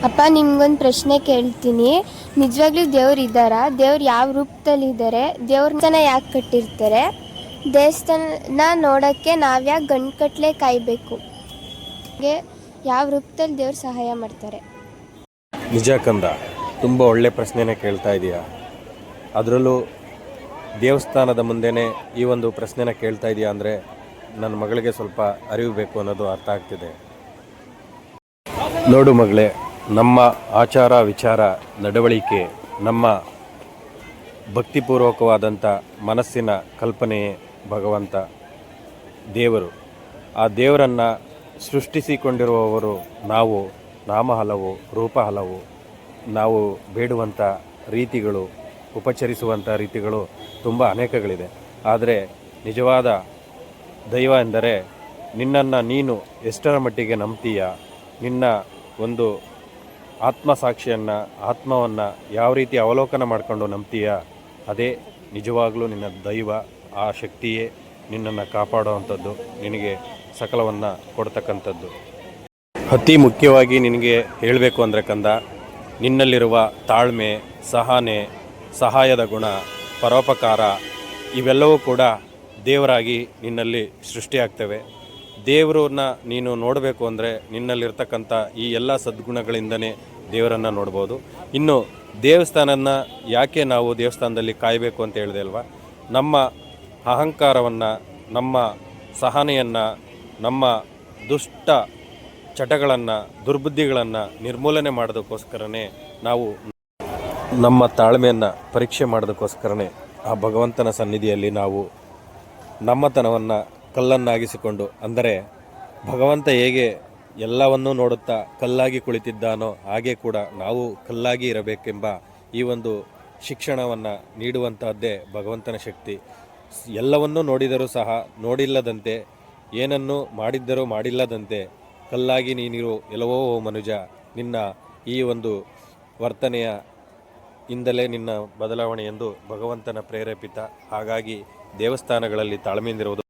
ಅಪ್ಪ ನಿಮ್ಗೊಂದು ಪ್ರಶ್ನೆ ಕೇಳ್ತೀನಿ. ನಿಜವಾಗ್ಲೂ ದೇವ್ರು ಇದ್ದಾರಾ? ದೇವ್ರು ಯಾವ ರೂಪದಲ್ಲಿದ್ದಾರೆ? ದೇವ್ರನ್ನ ಯಾಕೆ ಕಟ್ಟಿರ್ತಾರೆ? ದೇವಸ್ಥಾನ ನೋಡೋಕ್ಕೆ ನಾವ್ಯಾಕೆ ಗಂಟುಗಟ್ಟಲೆ ಕಾಯಬೇಕು? ಯಾವ ರೂಪದಲ್ಲಿ ದೇವ್ರು ಸಹಾಯ ಮಾಡ್ತಾರೆ? ನಿಜ ಕಂದ, ತುಂಬ ಒಳ್ಳೆ ಪ್ರಶ್ನೆನೇ ಕೇಳ್ತಾ ಇದೆಯಾ. ಅದರಲ್ಲೂ ದೇವಸ್ಥಾನದ ಮುಂದೆನೇ ಈ ಒಂದು ಪ್ರಶ್ನೆನ ಕೇಳ್ತಾ ಇದೆಯಾ ಅಂದರೆ ನನ್ನ ಮಗಳಿಗೆ ಸ್ವಲ್ಪ ಅರಿವು ಬೇಕು ಅನ್ನೋದು ಅರ್ಥ ಆಗ್ತಿದೆ. ನೋಡು ಮಗಳೇ, ನಮ್ಮ ಆಚಾರ ವಿಚಾರ ನಡವಳಿಕೆ, ನಮ್ಮ ಭಕ್ತಿಪೂರ್ವಕವಾದಂಥ ಮನಸ್ಸಿನ ಕಲ್ಪನೆಯೇ ಭಗವಂತ ದೇವರು. ಆ ದೇವರನ್ನು ಸೃಷ್ಟಿಸಿಕೊಂಡಿರುವವರು ನಾವು. ನಾಮ ಹಲವು, ರೂಪ ಹಲವು. ನಾವು ಬೇಡುವಂಥ ರೀತಿಗಳು, ಉಪಚರಿಸುವಂಥ ರೀತಿಗಳು ತುಂಬ ಅನೇಕಗಳಿದೆ. ಆದರೆ ನಿಜವಾದ ದೈವ ಎಂದರೆ ನಿನ್ನನ್ನು ನೀನು ಎಷ್ಟರ ಮಟ್ಟಿಗೆ ನಂಬ್ತೀಯ, ನಿನ್ನ ಒಂದು ಆತ್ಮಸಾಕ್ಷಿಯನ್ನು, ಆತ್ಮವನ್ನು ಯಾವ ರೀತಿ ಅವಲೋಕನ ಮಾಡಿಕೊಂಡು ನಂಬ್ತೀಯ, ಅದೇ ನಿಜವಾಗಲೂ ನಿನ್ನ ದೈವ. ಆ ಶಕ್ತಿಯೇ ನಿನ್ನನ್ನು ಕಾಪಾಡುವಂಥದ್ದು, ನಿನಗೆ ಸಕಲವನ್ನು ಕೊಡ್ತಕ್ಕಂಥದ್ದು. ಅತಿ ಮುಖ್ಯವಾಗಿ ನಿನಗೆ ಹೇಳಬೇಕು ಅಂದರೆ ಕಂದ, ನಿನ್ನಲ್ಲಿರುವ ತಾಳ್ಮೆ, ಸಹನೆ, ಸಹಾಯದ ಗುಣ, ಪರೋಪಕಾರ ಇವೆಲ್ಲವೂ ಕೂಡ ದೇವರಾಗಿ ನಿನ್ನಲ್ಲಿ ಸೃಷ್ಟಿಯಾಗ್ತವೆ. ದೇವರನ್ನ ನೀನು ನೋಡಬೇಕು ಅಂದರೆ ನಿನ್ನಲ್ಲಿರ್ತಕ್ಕಂಥ ಈ ಎಲ್ಲ ಸದ್ಗುಣಗಳಿಂದನೇ ದೇವರನ್ನು ನೋಡ್ಬೋದು. ಇನ್ನು ದೇವಸ್ಥಾನನ ಯಾಕೆ ನಾವು ದೇವಸ್ಥಾನದಲ್ಲಿ ಕಾಯಬೇಕು ಅಂತ ಹೇಳಿದೆ ಅಲ್ವಾ? ನಮ್ಮ ಅಹಂಕಾರವನ್ನು, ನಮ್ಮ ಸಹನೆಯನ್ನು, ನಮ್ಮ ದುಷ್ಟ ಚಟಗಳನ್ನು, ದುರ್ಬುದ್ಧಿಗಳನ್ನು ನಿರ್ಮೂಲನೆ ಮಾಡೋದಕ್ಕೋಸ್ಕರನೇ, ನಾವು ನಮ್ಮ ತಾಳ್ಮೆಯನ್ನು ಪರೀಕ್ಷೆ ಮಾಡೋದಕ್ಕೋಸ್ಕರನೇ ಆ ಭಗವಂತನ ಸನ್ನಿಧಿಯಲ್ಲಿ ನಾವು ನಮ್ಮತನವನ್ನು ಕಲ್ಲನ್ನಾಗಿಸಿಕೊಂಡು, ಅಂದರೆ ಭಗವಂತ ಹೇಗೆ ಎಲ್ಲವನ್ನೂ ನೋಡುತ್ತಾ ಕಲ್ಲಾಗಿ ಕುಳಿತಿದ್ದಾನೋ ಹಾಗೆ ಕೂಡ ನಾವು ಕಲ್ಲಾಗಿ ಇರಬೇಕೆಂಬ ಈ ಒಂದು ಶಿಕ್ಷಣವನ್ನು ನೀಡುವಂತಹದ್ದೇ ಭಗವಂತನ ಶಕ್ತಿ. ಎಲ್ಲವನ್ನೂ ನೋಡಿದರೂ ಸಹ ನೋಡಿಲ್ಲದಂತೆ, ಏನನ್ನು ಮಾಡಿದ್ದರೂ ಮಾಡಿಲ್ಲದಂತೆ ಕಲ್ಲಾಗಿ ನೀನಿರು ಎಲ್ಲವೋ ಮನುಜ. ನಿನ್ನ ಈ ಒಂದು ವರ್ತನೆಯ ಇಂದಲೇ ನಿನ್ನ ಬದಲಾವಣೆ ಎಂದು ಭಗವಂತನ ಪ್ರೇರೇಪಿತ. ಹಾಗಾಗಿ ದೇವಸ್ಥಾನಗಳಲ್ಲಿ ತಾಳ್ಮೆಯಿಂದಿರುವುದು